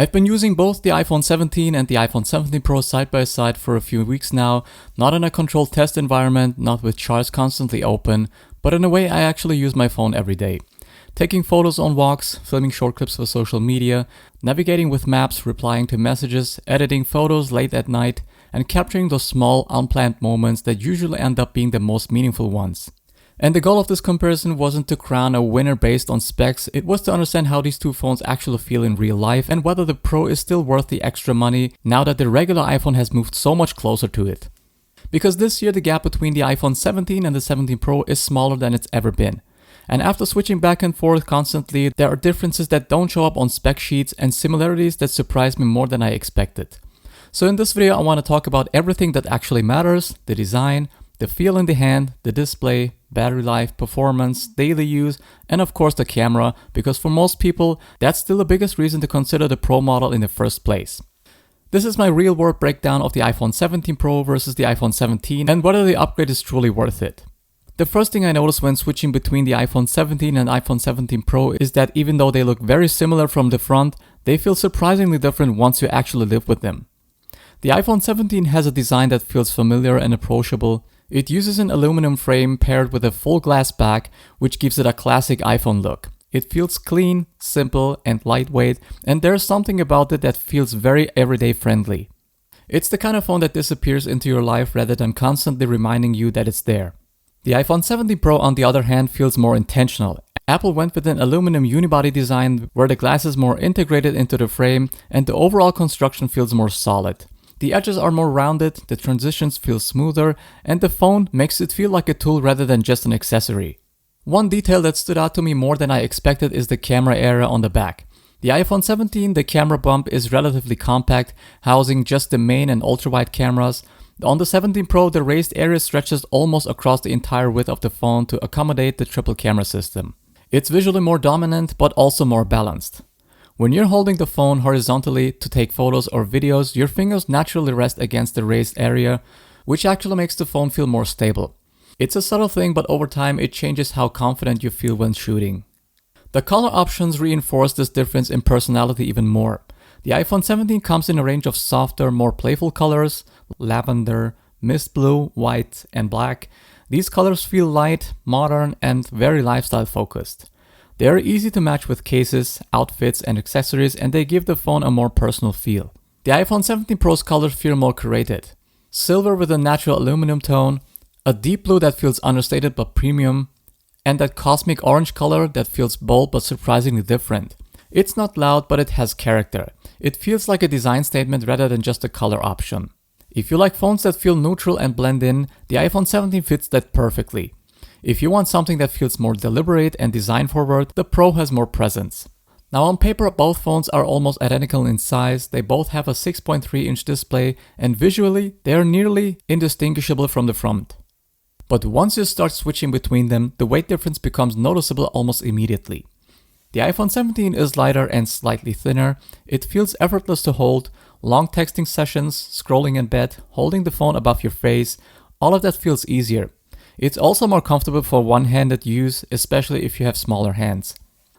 I've been using both the iPhone 17 and the iPhone 17 Pro side by side for a few weeks now, not in a controlled test environment, not with charts constantly open, but in a way I actually use my phone every day. Taking photos on walks, filming short clips for social media, navigating with maps, replying to messages, editing photos late at night, and capturing those small, unplanned moments that usually end up being the most meaningful ones. And the goal of this comparison wasn't to crown a winner based on specs, it was to understand how these two phones actually feel in real life and whether the Pro is still worth the extra money now that the regular iPhone has moved so much closer to it. Because this year the gap between the iPhone 17 and the 17 Pro is smaller than it's ever been. And after switching back and forth constantly, there are differences that don't show up on spec sheets and similarities that surprise me more than I expected. So in this video I want to talk about everything that actually matters: the design, the feel in the hand, the display, battery life, performance, daily use, and of course the camera, because for most people, that's still the biggest reason to consider the Pro model in the first place. This is my real-world breakdown of the iPhone 17 Pro versus the iPhone 17 and whether the upgrade is truly worth it. The first thing I noticed when switching between the iPhone 17 and iPhone 17 Pro is that even though they look very similar from the front, they feel surprisingly different once you actually live with them. The iPhone 17 has a design that feels familiar and approachable. It uses an aluminum frame paired with a full glass back, which gives it a classic iPhone look. It feels clean, simple, and lightweight, and there's something about it that feels very everyday friendly. It's the kind of phone that disappears into your life rather than constantly reminding you that it's there. The iPhone 17 Pro, on the other hand, feels more intentional. Apple went with an aluminum unibody design where the glass is more integrated into the frame and the overall construction feels more solid. The edges are more rounded, the transitions feel smoother, and the phone makes it feel like a tool rather than just an accessory. One detail that stood out to me more than I expected is the camera area on the back. The iPhone 17, the camera bump is relatively compact, housing just the main and ultra-wide cameras. On the 17 Pro, the raised area stretches almost across the entire width of the phone to accommodate the triple camera system. It's visually more dominant, but also more balanced. When you're holding the phone horizontally to take photos or videos, your fingers naturally rest against the raised area, which actually makes the phone feel more stable. It's a subtle thing, but over time it changes how confident you feel when shooting. The color options reinforce this difference in personality even more. The iPhone 17 comes in a range of softer, more playful colors: lavender, mist blue, white, and black. These colors feel light, modern, and very lifestyle focused. They are easy to match with cases, outfits, and accessories, and they give the phone a more personal feel. The iPhone 17 Pro's colors feel more curated. Silver with a natural aluminum tone, a deep blue that feels understated but premium, and that cosmic orange color that feels bold but surprisingly different. It's not loud, but it has character. It feels like a design statement rather than just a color option. If you like phones that feel neutral and blend in, the iPhone 17 fits that perfectly. If you want something that feels more deliberate and design-forward, the Pro has more presence. Now on paper, both phones are almost identical in size, they both have a 6.3-inch display, and visually, they are nearly indistinguishable from the front. But once you start switching between them, the weight difference becomes noticeable almost immediately. The iPhone 17 is lighter and slightly thinner, it feels effortless to hold, long texting sessions, scrolling in bed, holding the phone above your face, all of that feels easier. It's also more comfortable for one-handed use, especially if you have smaller hands.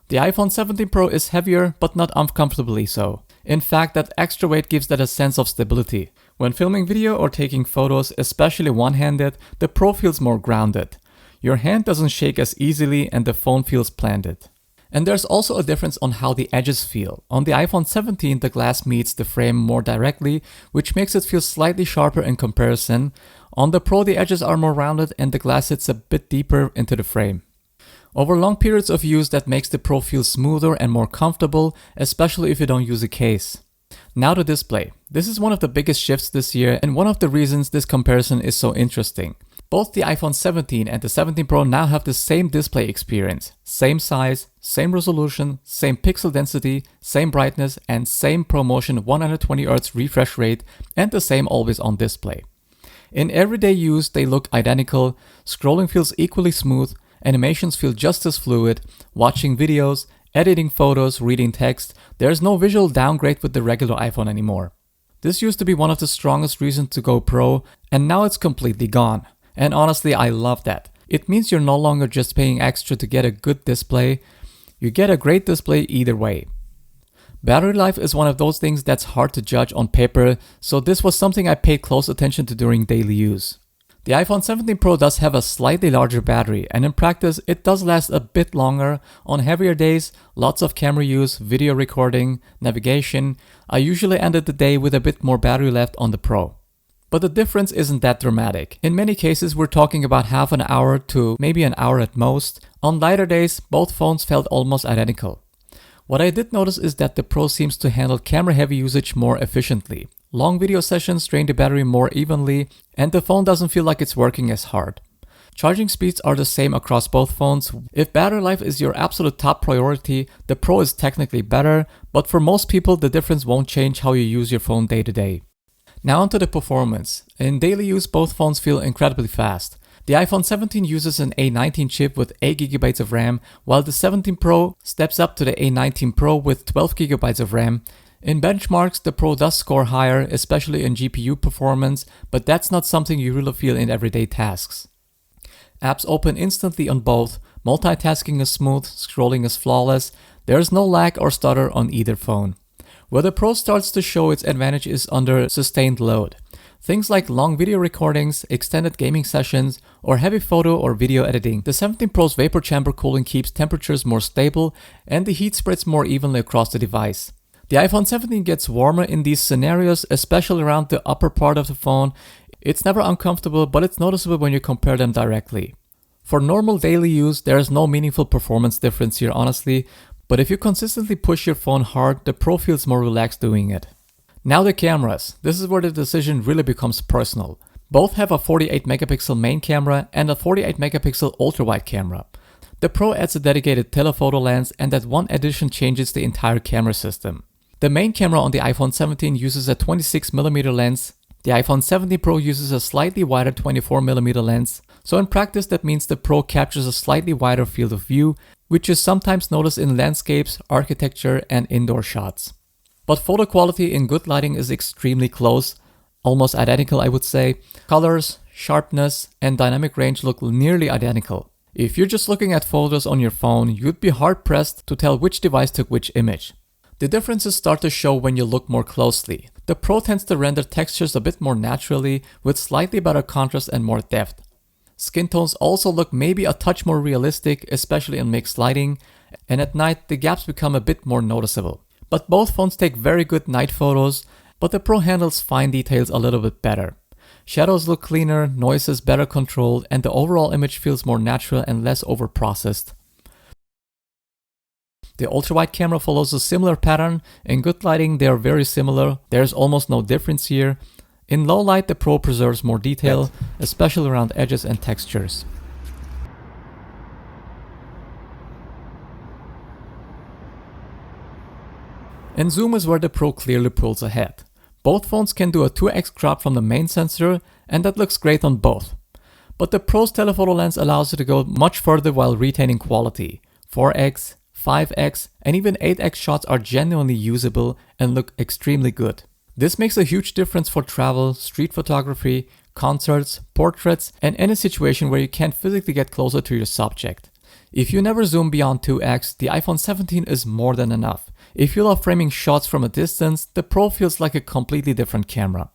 The iPhone 17 Pro is heavier, but not uncomfortably so. In fact, that extra weight gives that a sense of stability. When filming video or taking photos, especially one-handed, the Pro feels more grounded. Your hand doesn't shake as easily and the phone feels planted. And there's also a difference on how the edges feel. On the iPhone 17, the glass meets the frame more directly, which makes it feel slightly sharper in comparison. On the Pro, the edges are more rounded and the glass sits a bit deeper into the frame. Over long periods of use, that makes the Pro feel smoother and more comfortable, especially if you don't use a case. Now the display. This is one of the biggest shifts this year and one of the reasons this comparison is so interesting. Both the iPhone 17 and the 17 Pro now have the same display experience. Same size, same resolution, same pixel density, same brightness, and same ProMotion 120Hz refresh rate, and the same always-on display. In everyday use, they look identical, scrolling feels equally smooth, animations feel just as fluid, watching videos, editing photos, reading text, there's no visual downgrade with the regular iPhone anymore. This used to be one of the strongest reasons to go Pro, and now it's completely gone. And honestly, I love that. It means you're no longer just paying extra to get a good display, you get a great display either way. Battery life is one of those things that's hard to judge on paper, so this was something I paid close attention to during daily use. The iPhone 17 Pro does have a slightly larger battery, and in practice it does last a bit longer. On heavier days, lots of camera use, video recording, navigation, I usually ended the day with a bit more battery left on the Pro. But the difference isn't that dramatic. In many cases we're talking about half an hour to maybe an hour at most. On lighter days, both phones felt almost identical. What I did notice is that the Pro seems to handle camera heavy usage more efficiently. Long video sessions drain the battery more evenly, and the phone doesn't feel like it's working as hard. Charging speeds are the same across both phones. If battery life is your absolute top priority, the Pro is technically better, but for most people the difference won't change how you use your phone day to day. Now onto the performance. In daily use, both phones feel incredibly fast. The iPhone 17 uses an A19 chip with 8GB of RAM, while the 17 Pro steps up to the A19 Pro with 12GB of RAM. In benchmarks, the Pro does score higher, especially in GPU performance, but that's not something you really feel in everyday tasks. Apps open instantly on both, multitasking is smooth, scrolling is flawless, there is no lag or stutter on either phone. Where the Pro starts to show its advantage is under sustained load. Things like long video recordings, extended gaming sessions, or heavy photo or video editing. The 17 Pro's vapor chamber cooling keeps temperatures more stable and the heat spreads more evenly across the device. The iPhone 17 gets warmer in these scenarios, especially around the upper part of the phone. It's never uncomfortable, but it's noticeable when you compare them directly. For normal daily use, there is no meaningful performance difference here honestly, but if you consistently push your phone hard, the Pro feels more relaxed doing it. Now the cameras. This is where the decision really becomes personal. Both have a 48 megapixel main camera and a 48 megapixel ultra-wide camera. The Pro adds a dedicated telephoto lens, and that one addition changes the entire camera system. The main camera on the iPhone 17 uses a 26mm lens. The iPhone 17 Pro uses a slightly wider 24mm lens. So in practice that means the Pro captures a slightly wider field of view, which is sometimes noticed in landscapes, architecture, and indoor shots. But photo quality in good lighting is extremely close, almost identical I would say. Colors, sharpness, and dynamic range look nearly identical. If you're just looking at photos on your phone, you'd be hard pressed to tell which device took which image. The differences start to show when you look more closely. The Pro tends to render textures a bit more naturally, with slightly better contrast and more depth. Skin tones also look maybe a touch more realistic, especially in mixed lighting, and at night the gaps become a bit more noticeable. But both phones take very good night photos, but the Pro handles fine details a little bit better. Shadows look cleaner, noise is better controlled, and the overall image feels more natural and less overprocessed. The ultra-wide camera follows a similar pattern. In good lighting they are very similar, there's almost no difference here. In low light the Pro preserves more detail, especially around edges and textures. And zoom is where the Pro clearly pulls ahead. Both phones can do a 2x crop from the main sensor, and that looks great on both. But the Pro's telephoto lens allows you to go much further while retaining quality. 4x, 5x, and even 8x shots are genuinely usable and look extremely good. This makes a huge difference for travel, street photography, concerts, portraits, and any situation where you can't physically get closer to your subject. If you never zoom beyond 2x, the iPhone 17 is more than enough. If you love framing shots from a distance, the Pro feels like a completely different camera.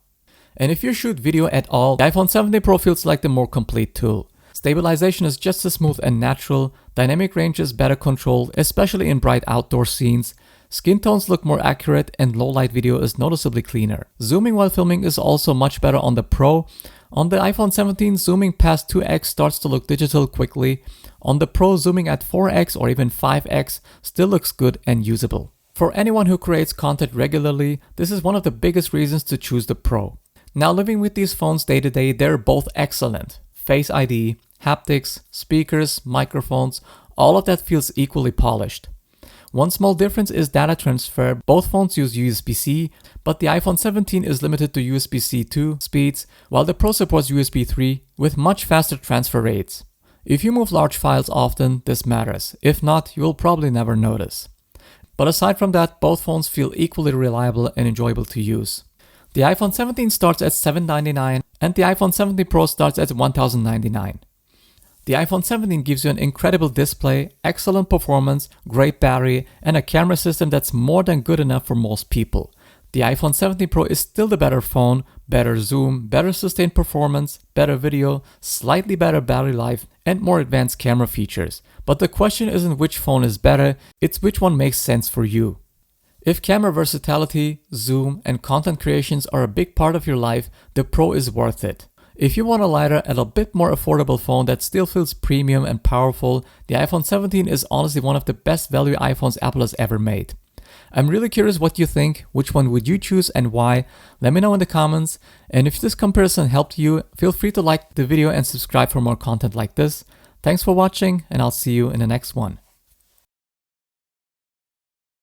And if you shoot video at all, the iPhone 17 Pro feels like the more complete tool. Stabilization is just as smooth and natural, dynamic range is better controlled, especially in bright outdoor scenes. Skin tones look more accurate and low light video is noticeably cleaner. Zooming while filming is also much better on the Pro. On the iPhone 17, zooming past 2x starts to look digital quickly. On the Pro, zooming at 4x or even 5x still looks good and usable. For anyone who creates content regularly, this is one of the biggest reasons to choose the Pro. Now living with these phones day to day, they're both excellent. Face ID, haptics, speakers, microphones, all of that feels equally polished. One small difference is data transfer. Both phones use USB-C, but the iPhone 17 is limited to USB-C 2 speeds, while the Pro supports USB 3 with much faster transfer rates. If you move large files often, this matters. If not, you will probably never notice. But aside from that, both phones feel equally reliable and enjoyable to use. The iPhone 17 starts at $799 and the iPhone 17 Pro starts at $1,099. The iPhone 17 gives you an incredible display, excellent performance, great battery, and a camera system that's more than good enough for most people. The iPhone 17 Pro is still the better phone, better zoom, better sustained performance, better video, slightly better battery life, and more advanced camera features. But the question isn't which phone is better, it's which one makes sense for you. If camera versatility, zoom, and content creations are a big part of your life, the Pro is worth it. If you want a lighter and a bit more affordable phone that still feels premium and powerful, the iPhone 17 is honestly one of the best value iPhones Apple has ever made. I'm really curious what you think. Which one would you choose and why? Let me know in the comments. And if this comparison helped you, feel free to like the video and subscribe for more content like this. Thanks for watching, and I'll see you in the next one.